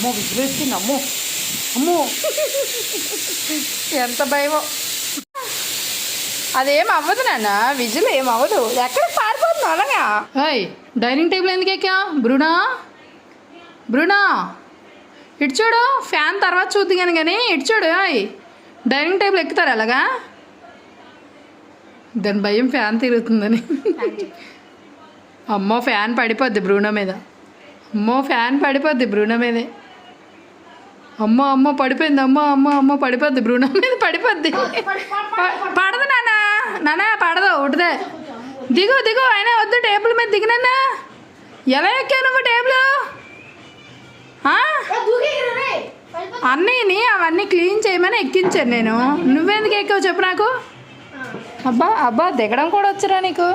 అమ్మో విజిల్ వచ్చింది. అమ్మో అమ్మో ఎంత భయమో. అదేం అవ్వదు నాన్న, విజిల్ ఏం అవ్వదు. ఎక్కడికి పారిపోతుంది అలాగా. హాయ్ డైనింగ్ టేబుల్ ఎందుకు ఎక్కా బ్రూనా? బ్రూనా ఇటు చూడు. ఫ్యాన్ తర్వాత చూద్దాను కానీ ఇటు చూడు. హాయ్ డైనింగ్ టేబుల్ ఎక్కుతారు అలాగా? దాని భయం ఫ్యాన్ తిరుగుతుందని. అమ్మో ఫ్యాన్ పడిపోద్ది బ్రూనో మీద. అమ్మో ఫ్యాన్ పడిపోద్ది బ్రూనో మీదే. అమ్మో అమ్మో పడిపోయింది. అమ్మో అమ్మో అమ్మో పడిపోద్ది బ్రూనో మీద పడిపోద్ది. పడదు నాన్న, నాన్న పడదు. ఉడిదే దిగు దిగు. అయినా వద్దు టేబుల్ మీద దిగినన్నా. ఎలా ఎక్కావు నువ్వు టేబుల్? అన్నీని అవన్నీ క్లీన్ చేయమని ఎక్కించాను నేను. నువ్వెందుకు ఎక్కావు చెప్పు నాకు. అబ్బా అబ్బా దిగడం కూడా వచ్చురా నీకు?